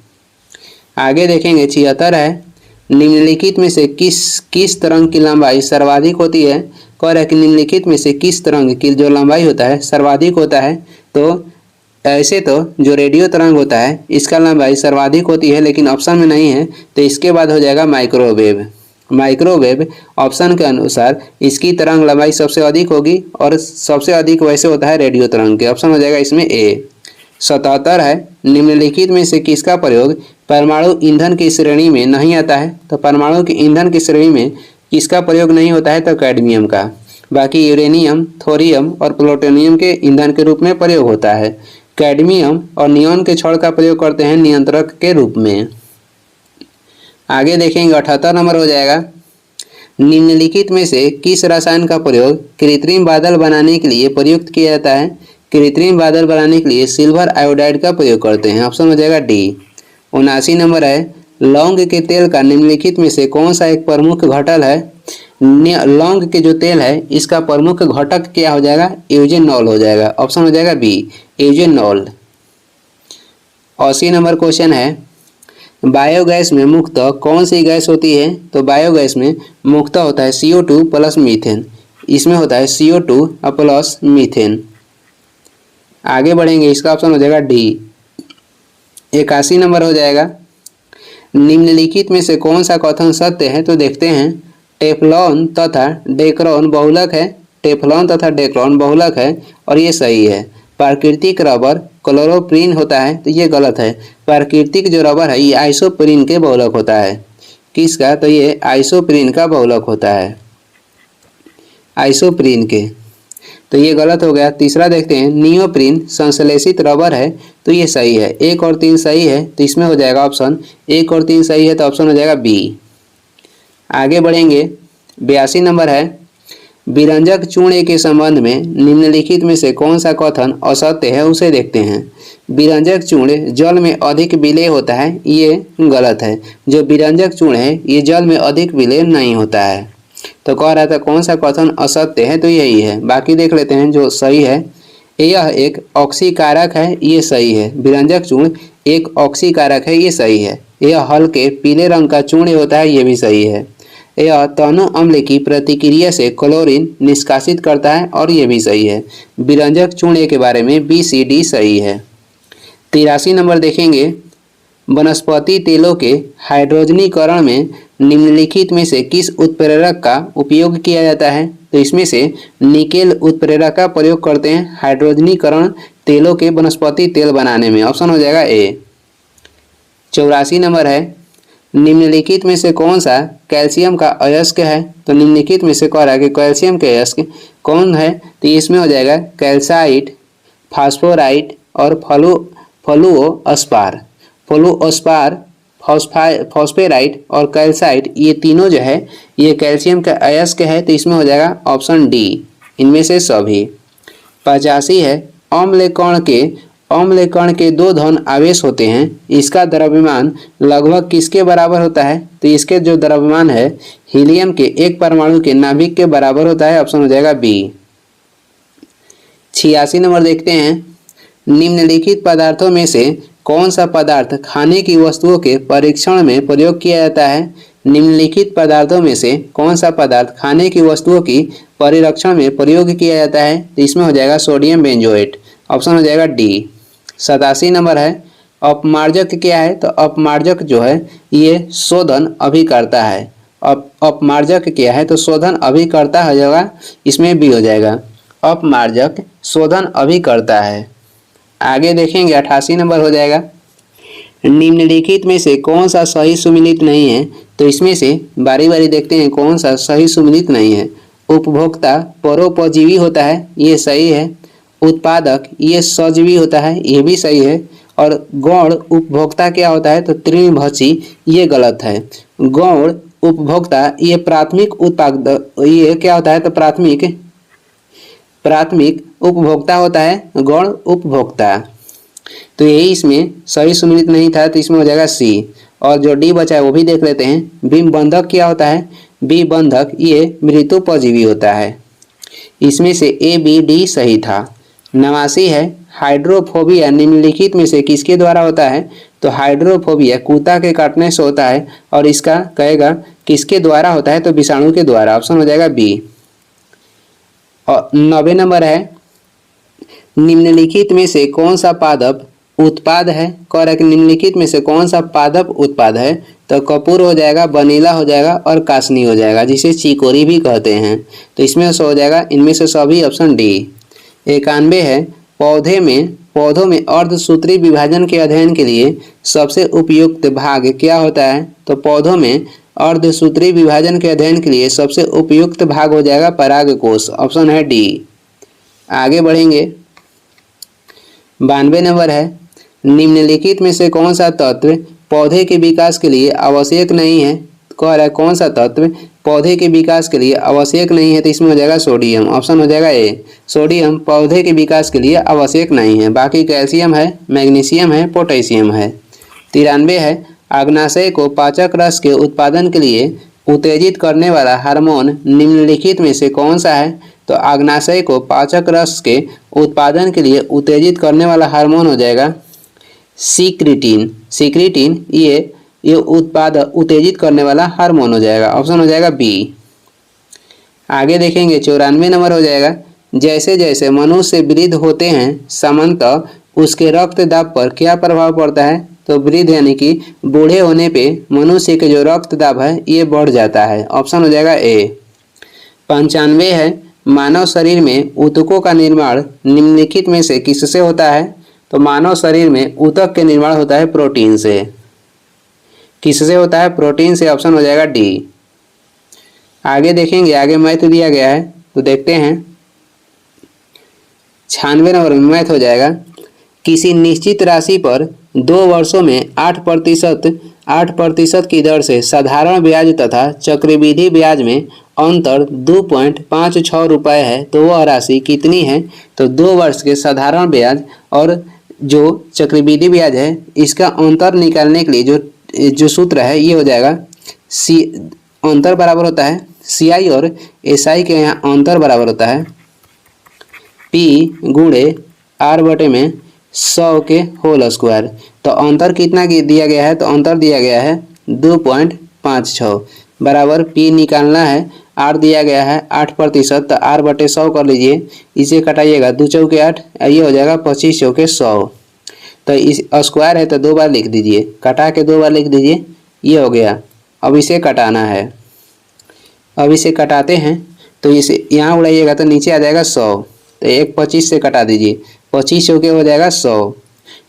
Speaker 1: आगे देखेंगे 76 है, निम्नलिखित में से किस तरंग की लंबाई सर्वाधिक होती है? कह रहा है कि निम्नलिखित में से किस तरंग की जो लंबाई होता है सर्वाधिक होता है। तो ऐसे तो जो रेडियो तरंग होता है इसका लंबाई सर्वाधिक होती है, लेकिन ऑप्शन में नहीं है, तो इसके बाद हो जाएगा माइक्रोवेव। माइक्रोवेव ऑप्शन के अनुसार इसकी तरंग लंबाई सबसे अधिक होगी और सबसे अधिक वैसे होता है रेडियो तरंग के। ऑप्शन हो जाएगा इसमें ए। 77 है, निम्नलिखित में से किसका प्रयोग परमाणु ईंधन की श्रेणी में नहीं आता है? तो परमाणु के ईंधन की श्रेणी में किसका प्रयोग नहीं होता है? तो कैडमियम का। बाकी यूरेनियम, थोरियम और प्लूटोनियम के ईंधन के रूप में प्रयोग होता है। कैडमियम और नियॉन के छड़ का प्रयोग करते हैं नियंत्रक के रूप में। आगे देखेंगे 78 नंबर हो जाएगा, निम्नलिखित में से किस रसायन का प्रयोग कृत्रिम बादल बनाने के लिए प्रयुक्त किया जाता है? कृत्रिम बादल बनाने के लिए सिल्वर आयोडाइड का प्रयोग करते हैं। ऑप्शन हो जाएगा डी। 79 नंबर है, लौंग के तेल का निम्नलिखित में से कौन सा एक प्रमुख घटक है? लौंग के जो तेल है इसका प्रमुख घटक क्या हो जाएगा? यूजेनॉल हो जाएगा। ऑप्शन हो जाएगा बी, यूजेनॉल। 80 नंबर क्वेश्चन है, बायोगैस में मुख्यतः कौन सी गैस होती है? तो बायोगैस में मुख्यतः होता है CO2 प्लस मीथेन। इसमें होता है CO2 प्लस मीथेन। आगे बढ़ेंगे, इसका ऑप्शन हो जाएगा डी। 81 नंबर हो जाएगा, निम्नलिखित में से कौन सा कथन सत्य है? तो देखते हैं, टेफ्लॉन तथा डेक्रॉन बहुलक है। टेफ्लॉन तथा डेक्रॉन बहुलक है और ये सही है। प्राकृतिक रबर क्लोरोप्रीन होता है, तो ये गलत है। प्राकृतिक जो रबर है ये आइसोप्रीन के बहुलक होता है। किसका? तो ये आइसोप्रीन का बहुलक होता है, आइसोप्रीन के। तो ये गलत हो गया। तीसरा देखते हैं, नियोप्रीन संश्लेषित रबर है, तो ये सही है। 1 और 3 सही है, तो इसमें हो जाएगा ऑप्शन 1 और 3 सही है, तो ऑप्शन हो जाएगा बी। आगे बढ़ेंगे, 82 नंबर है, विरंजक चूर्ण के संबंध में निम्नलिखित में से कौन सा कथन असत्य है उसे देखते हैं। विरंजक चूर्ण जल में अधिक विलेय होता है, ये गलत है। जो विरंजक चूर्ण है ये जल में अधिक विलेय नहीं होता है। तो कह रहा था कौन सा कथन असत्य है, तो यही है। बाकी देख लेते हैं जो सही है। यह एक ऑक्सीकारक है, ये सही है। विरंजक चूर्ण एक ऑक्सीकारक है, ये सही है। यह हल्के पीले रंग का चूर्ण होता है, ये भी सही है। यह तनु अम्ल की प्रतिक्रिया से क्लोरीन निष्कासित करता है, और ये भी सही है। विरंजक चूर्ण के बारे में बी सी डी सही है। 83 नंबर देखेंगे, वनस्पति तेलों के हाइड्रोजनीकरण में निम्नलिखित में से किस उत्प्रेरक का उपयोग किया जाता है? तो इसमें से निकेल उत्प्रेरक का प्रयोग करते हैं हाइड्रोजनीकरण तेलों के वनस्पति तेल बनाने में। ऑप्शन हो जाएगा ए। 84 नंबर है, निम्नलिखित में से कौन सा कैल्शियम का अयस्क है? तो निम्नलिखित में से कह रहा है कि कैल्शियम के अयस्क कौन है? तो इसमें हो जाएगा कैल्साइट, फास्फोराइट और फ्लूओस्पार। फ्लूओस्पार, फॉस्फेराइट और कैल्साइट, ये तीनों जो है ये कैल्शियम का अयस्क है, तो इसमें हो जाएगा ऑप्शन डी, इनमें से सभी। 85 है, अम्ल कण के 2 धन आवेश होते हैं, इसका द्रव्यमान लगभग किसके बराबर होता है? तो इसके जो द्रव्यमान है हीलियम के 1 परमाणु के नाभिक के बराबर होता है। ऑप्शन हो जाएगा बी। 86 नंबर देखते हैं, निम्नलिखित पदार्थों में से कौन सा पदार्थ खाने की वस्तुओं के परीक्षण में प्रयोग किया जाता है? निम्नलिखित पदार्थों में से कौन सा पदार्थ खाने की वस्तुओं की परिरक्षण में प्रयोग किया जाता है? तो इसमें हो जाएगा सोडियम बेंजोएट। ऑप्शन हो जाएगा डी। 87 नंबर है, अपमार्जक क्या है? तो अपमार्जक जो है ये शोधन अभिकर्ता है। अपमार्जक क्या है? तो शोधन अभिकर्ता हो जाएगा, इसमें बी हो जाएगा। अपमार्जक शोधन अभिकर्ता है। आगे देखेंगे 88 नंबर हो जाएगा, निम्नलिखित में से कौन सा सही सुमेलित नहीं है? तो इसमें से बारी बारी देखते हैं कौन सा सही सुमेलित नहीं है। उपभोक्ता परोपजीवी होता है, ये सही है। उत्पादक ये सजीवी होता है, ये भी सही है। और गौण उपभोक्ता क्या होता है? तो तृणभक्षी, ये गलत है। गौण उपभोक्ता ये प्राथमिक उत्पाद, ये क्या होता है? तो प्राथमिक उपभोक्ता होता है गौण उपभोक्ता। तो यही इसमें सही सुमेलित नहीं था, तो इसमें हो जाएगा सी। और जो डी बचा है वो भी देख लेते हैं। बीम बंधक क्या होता है? बी बंधक ये मृतोपजीवी होता है, इसमें से ए बी डी सही था। 89 है हाइड्रोफोबिया निम्नलिखित में से किसके द्वारा होता है? तो हाइड्रोफोबिया कुत्ता के काटने से होता है और इसका कहेगा किसके द्वारा होता है? तो विषाणु के द्वारा। ऑप्शन हो जाएगा बी। और 90 नंबर है निम्नलिखित में से कौन सा पादप उत्पाद है? कह रहा है कि निम्नलिखित में से कौन सा पादप उत्पाद है? तो कपूर हो जाएगा, वनीला हो जाएगा और कासनी हो जाएगा, जिसे चिकोरी भी कहते हैं। तो इसमें से हो जाएगा इनमें से सभी ऑप्शन डी। 91 है पौधों में अर्धसूत्री विभाजन के अध्ययन के लिए सबसे उपयुक्त भाग क्या होता है? तो पौधों में अर्धसूत्री विभाजन के अध्ययन के लिए सबसे उपयुक्त भाग हो जाएगा परागकोश। ऑप्शन है डी। आगे बढ़ेंगे। 92 नंबर है निम्नलिखित में से कौन सा तत्व पौधे के विकास के लिए आवश्यक नहीं है? कह रहा है कौन सा तत्व पौधे के विकास के लिए आवश्यक नहीं है? तो इसमें हो जाएगा सोडियम। ऑप्शन हो जाएगा ए। सोडियम पौधे के विकास के लिए आवश्यक नहीं है। बाकी कैल्शियम है, मैग्नीशियम है, पोटेशियम है। 93 है अग्नाशय को पाचक रस के उत्पादन के लिए उत्तेजित करने वाला हार्मोन निम्नलिखित में से कौन सा है? तो अग्नाशय को पाचक रस के उत्पादन के लिए उत्तेजित करने वाला हार्मोन हो जाएगा सिक्रिटिन। सिक्रिटिन ये उत्पाद उत्तेजित करने वाला हार्मोन हो जाएगा। ऑप्शन हो जाएगा बी। आगे देखेंगे 94 नंबर हो जाएगा जैसे जैसे मनुष्य वृद्ध होते हैं सामान्यतः उसके रक्त दाब पर क्या प्रभाव पड़ता है? तो वृद्ध यानी कि बूढ़े होने पे मनुष्य के जो रक्त दाब है ये बढ़ जाता है। ऑप्शन हो जाएगा ए। 95 है मानव शरीर में ऊतकों का निर्माण निम्नलिखित में से किससे होता है? तो मानव शरीर में ऊतक के निर्माण होता है प्रोटीन से। किससे होता है? प्रोटीन से। ऑप्शन हो जाएगा डी। आगे देखेंगे, आगे मैथ दिया गया है तो देखते हैं। 96 नंबर में मैथ हो जाएगा किसी निश्चित राशि पर 2 वर्षों में 8% की दर से साधारण ब्याज तथा चक्रवृद्धि ब्याज में अंतर 2.56 रुपये है तो वह राशि कितनी है? तो 2 वर्ष के साधारण ब्याज और जो चक्रवृद्धि ब्याज है इसका अंतर निकालने के लिए जो सूत्र है ये हो जाएगा अंतर बराबर होता है CI और SI के यहाँ अंतर बराबर होता है P गुणे R बटे में 100 के होल स्क्वायर। तो अंतर कितना दिया गया है? तो अंतर दिया गया है 2.56 बराबर P निकालना है। R दिया गया है 8% तो R बटे 100 कर लीजिए। इसे कटाइएगा 2 चौके 8 ये हो जाएगा 25 चौके 100। तो इस स्क्वायर है तो 2 बार लिख दीजिए, कटा के 2 बार लिख दीजिए, ये हो गया। अब इसे कटाना है। अब इसे कटाते हैं तो इसे यहाँ उड़ाइएगा तो नीचे आ जाएगा 100। तो 25 से कटा दीजिए, 25 चौके हो जाएगा 100।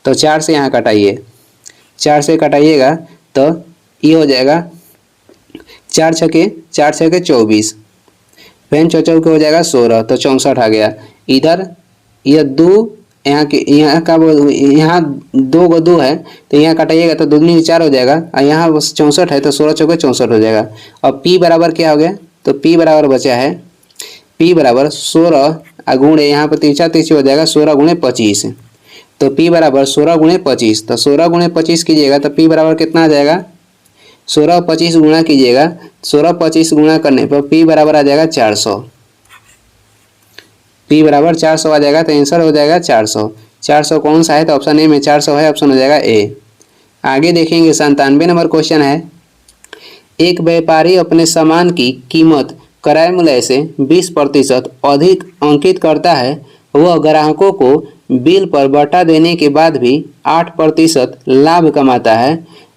Speaker 1: तो 4 से यहाँ कटाइए, 4 से कटाइएगा तो ये हो जाएगा 4 छके 24, फिर 4 चौके हो जाएगा 16 तो 64 आ गया। इधर यह 2 यहाँ का 2 को 2 है तो यहाँ कटाइएगा तो 2 दूनी 4 हो जाएगा और यहाँ 64 है तो 16 चौके 64 हो जाएगा। अब P बराबर क्या हो गया? तो P बराबर बचा है P बराबर 16 गुणे यहाँ पर तिरछा तिरछी हो जाएगा 16 गुणे 25। तो P बराबर 16 गुणे 25। तो 16 गुणे 25 कीजिएगा तो P बराबर कितना आ जाएगा? 16 25 गुणा कीजिएगा, 16 25 गुणा करने पर P बराबर आ जाएगा 400। P बराबर 400 आ जाएगा तो आंसर हो जाएगा 400। 400 कौन सा है? तो ऑप्शन ए में 400 है। ऑप्शन हो जाएगा ए। आगे देखेंगे 97 नंबर क्वेश्चन है एक व्यापारी अपने सामान की कीमत क्रय मूल्य से 20% अधिक अंकित करता है। वह ग्राहकों को बिल पर बट्टा देने के बाद भी 8% लाभ कमाता है।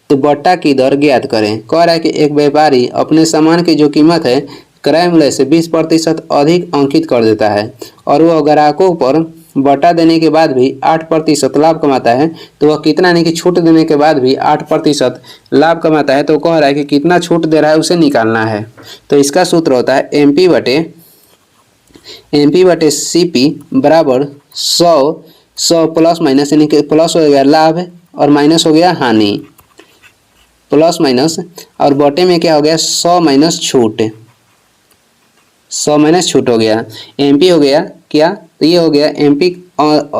Speaker 1: तो बट्टा की दर ज्ञात करें। कह रहा है कि एक व्यापारी अपने सामान की जो कीमत है क्रय मूल्य से 20% अधिक अंकित कर देता है और वह ग्राहकों पर बट्टा देने के बाद भी 8% लाभ कमाता है। तो वह कितना यानी कि छूट देने के बाद भी 8% लाभ कमाता है। तो कह रहा है कि कितना छूट दे रहा है उसे निकालना है। तो इसका सूत्र होता है MP बटे CP बराबर 100 प्लस माइनस, यानी कि प्लस हो गया लाभ और माइनस हो गया हानि, प्लस माइनस और बटे में क्या हो गया 100 माइनस छूट, 100 माइनस छूट हो गया। MP हो गया क्या? तो ये हो गया MP,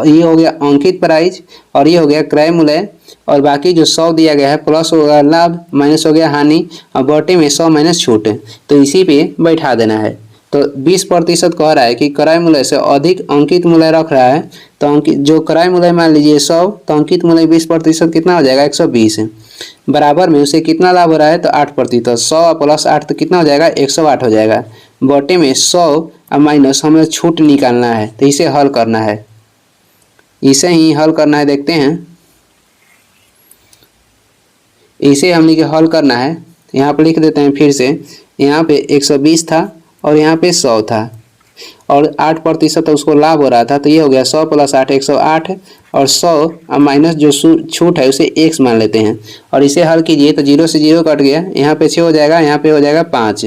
Speaker 1: ये हो गया अंकित प्राइस और ये हो गया क्रय मूल्य और बाकी जो 100 दिया गया है प्लस हो गया लाभ माइनस हो गया हानि और बटे में 100 माइनस छूट। तो इसी पे बैठा देना है। तो 20% कह रहा है कि क्रय मूल्य से अधिक अंकित मूल्य रख रहा है। तो अंकित जो क्रय मूल्य मान लीजिए 100, तो अंकित मूल्य 20% कितना हो जाएगा 120। बराबर में उसे कितना लाभ हो रहा है तो 8%। 100 प्लस 8 तो कितना हो जाएगा 108 हो जाएगा। बटे में 100 और माइनस हमें छूट निकालना है, तो इसे हल करना है, इसे ही हल करना है। देखते हैं, इसे हमने के हल करना है। यहाँ पर लिख देते हैं फिर से। यहाँ पे 120 था और यहाँ पे 100 था और 8% उसको लाभ हो रहा था, तो ये हो गया 100 प्लस 8 108 और 100 और माइनस जो छूट है उसे x मान लेते हैं और इसे हल कीजिए तो 0 से 0 कट गया, यहाँ पे 6 हो जाएगा, यहाँ पे हो जाएगा 5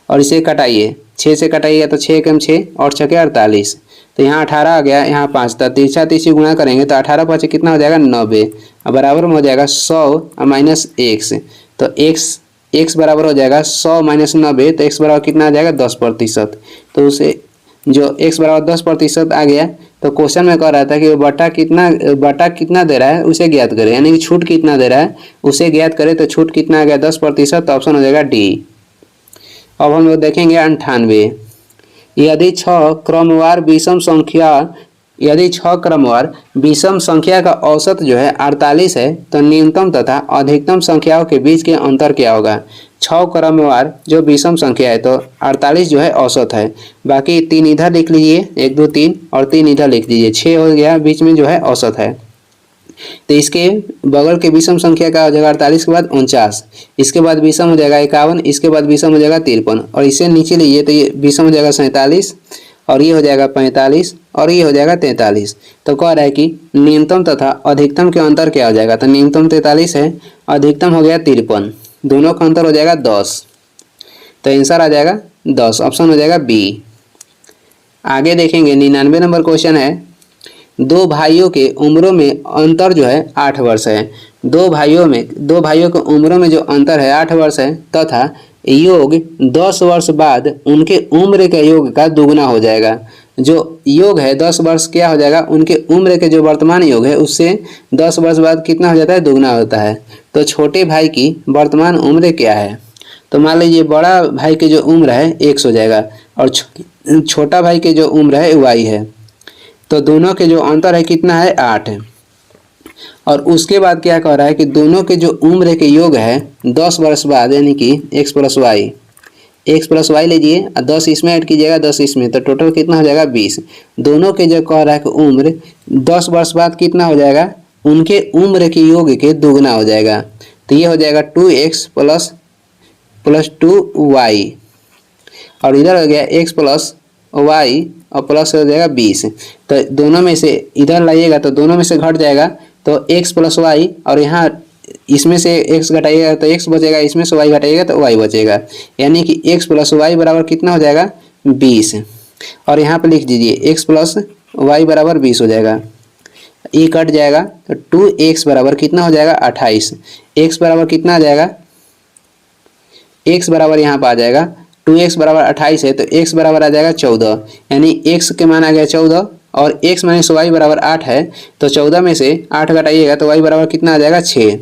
Speaker 1: और इसे कटाइए, 6 से कटाइएगा तो 6 कम 6 और 6 के 48, तो यहाँ 18 आ गया, यहाँ 5 था, तिरछा तिरछी गुणा करेंगे तो 18 5 कितना हो जाएगा 90 और बराबर में हो जाएगा 100 और माइनस x, तो x बराबर हो जाएगा 100 माइनस 90, तो x बराबर कितना आ जाएगा 10%। तो उसे जो x बराबर 10% आ गया, तो क्वेश्चन में कह रहा था कि वो बटा कितना दे रहा है उसे ज्ञात करें, यानी कि छूट कितना दे रहा है उसे ज्ञात करें। तो छूट कितना आ गया 10%, तो ऑप्शन हो जाएगा डी। अब हम लोग देखेंगे 98। यदि छह क्रमवार विषम संख्या का औसत जो है 48 है, तो न्यूनतम तथा अधिकतम संख्याओं के बीच के अंतर क्या होगा। 6 क्रमवार जो विषम संख्या है तो 48 जो है औसत है, बाकी 3 इधर लिख लीजिए, 1 2 3 और 3 इधर लिख दीजिए, 6 हो गया, बीच में जो है औसत है। तो इसके बगल के विषम संख्या का हो जाएगा 48 के बाद 49, इसके बाद विषम हो जाएगा 51, इसके बाद विषम हो जाएगा 53 और इसे नीचे लीजिए तो ये विषम हो जाएगा 47 और ये हो जाएगा 45 और ये हो जाएगा 43। तो कह रहा है कि न्यूनतम तथा अधिकतम के अंतर क्या हो जाएगा, तो न्यूनतम 43 है, अधिकतम हो गया 53, दोनों का अंतर हो जाएगा 10, तो आंसर आ जाएगा 10, ऑप्शन हो जाएगा बी। आगे देखेंगे 99 नंबर क्वेश्चन है। दो भाइयों के उम्रों में अंतर जो है 8 वर्ष है। दो भाइयों के उम्रों में जो अंतर है 8 वर्ष है तथा योग 10 वर्ष बाद उनके उम्र के योग का दुगना हो जाएगा। जो योग है 10 वर्ष क्या हो जाएगा, उनके उम्र के जो वर्तमान योग है उससे 10 वर्ष बाद कितना हो जाता है, दुगना होता है। तो छोटे भाई की वर्तमान उम्र क्या है, तो मान लीजिए बड़ा भाई की जो उम्र है x हो जाएगा और छोटा भाई की जो उम्र है y है, तो दोनों के जो अंतर है कितना है 8 है। और उसके बाद क्या कह रहा है कि दोनों के जो उम्र के योग है 10 वर्ष बाद, यानी कि x प्लस वाई लीजिए और 10 इसमें ऐड कीजिएगा 10 इसमें, तो टोटल कितना हो जाएगा 20। दोनों के जो कह रहा है कि उम्र 10 वर्ष बाद कितना हो जाएगा, उनके उम्र के योग के दुगना हो जाएगा। तो ये हो जाएगा 2x प्लस 2y और इधर हो गया x प्लस y और प्लस हो जाएगा 20। तो दोनों में से इधर लाइएगा तो दोनों में से घट जाएगा, तो x प्लस वाई और यहाँ इसमें से x घटाइएगा तो x बचेगा, इसमें से y घटाइएगा तो y बचेगा, यानी कि x प्लस वाई बराबर कितना हो जाएगा 20। और यहाँ पे लिख दीजिए x प्लस वाई बराबर 20 हो जाएगा, ये कट जाएगा तो 2x बराबर कितना हो जाएगा 28। x बराबर कितना आ जाएगा, x बराबर यहाँ पर आ जाएगा 2x बराबर 28 है, तो x बराबर आ जाएगा 14, यानी x के मान आ गया 14 और x माइनस वाई बराबर 8 है, तो 14 में से 8 घटाइएगा तो y बराबर कितना आ जाएगा 6।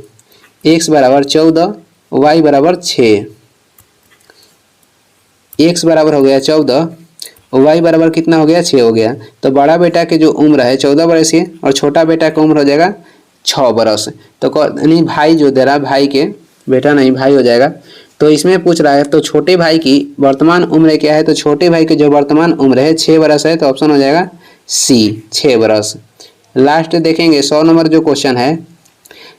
Speaker 1: x बराबर 14 y बराबर 6, x बराबर हो गया 14 y बराबर कितना हो गया 6 हो गया। तो बड़ा बेटा के जो उम्र है 14 बरस है और छोटा बेटा का उम्र हो जाएगा 6 बरस। तो नहीं भाई जो दे रहा, भाई के बेटा नहीं भाई हो जाएगा। तो इसमें पूछ रहा है तो छोटे भाई की वर्तमान उम्र क्या है, तो छोटे भाई की जो वर्तमान उम्र है 6 बरस है, तो ऑप्शन हो जाएगा सी 6 बरस। लास्ट देखेंगे 100 नंबर जो क्वेश्चन है।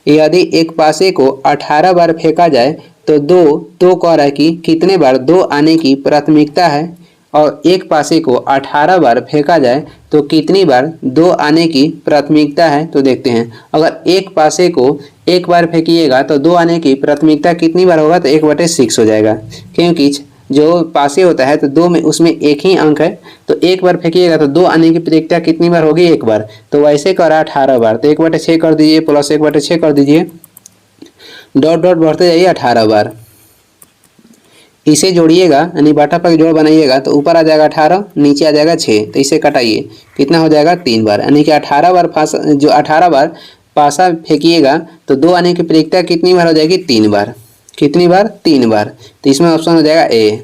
Speaker 1: यदि एक पासे को 18 बार फेंका जाए तो कह रहा है कि कितने बार 2 आने की प्राथमिकता है, और एक पासे को 18 बार फेंका जाए तो कितनी बार 2 आने की प्राथमिकता है। तो देखते हैं, अगर एक पासे को एक बार फेंकिएगा तो 2 आने की प्राथमिकता कितनी बार होगा, तो 1/6 हो जाएगा, क्योंकि जो पासे होता है तो 2 में उसमें एक ही अंक है, तो एक बार फेंकिएगा तो 2 आने की प्राथमिकता कितनी बार होगी, एक बार। तो वैसे करा 18 बार, तो 1/6 कर दीजिए प्लस 1/6 कर दीजिए, डॉट डॉट बढ़ते जाइए 18 बार। इसे जोड़िएगा यानी बाटा पर जोड़ बनाइएगा तो ऊपर आ जाएगा 18, नीचे आ जाएगा 6, तो इसे कटाइए कितना हो जाएगा 3 बार, यानी कि 18 बार जो 18 बार पासा फेंकिएगा तो 2 आने की प्राथमिकता कितनी बार हो जाएगी, 3 बार। कितनी बार, 3 बार। तो इसमें ऑप्शन हो जाएगा ए।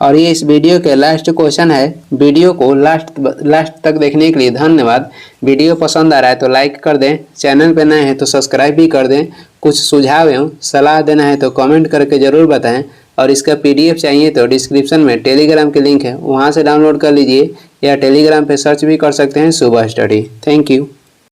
Speaker 1: और ये इस वीडियो के लास्ट क्वेश्चन है। वीडियो को लास्ट तक देखने के लिए धन्यवाद। वीडियो पसंद आ रहा है तो लाइक कर दें, चैनल पर नए हैं तो सब्सक्राइब भी कर दें। कुछ सुझाव एवं सलाह देना है तो कमेंट करके ज़रूर बताएं। और इसका PDF चाहिए तो डिस्क्रिप्शन में टेलीग्राम के लिंक है, वहाँ से डाउनलोड कर लीजिए, या टेलीग्राम पे सर्च भी कर सकते हैं सुबह स्टडी। Thank you.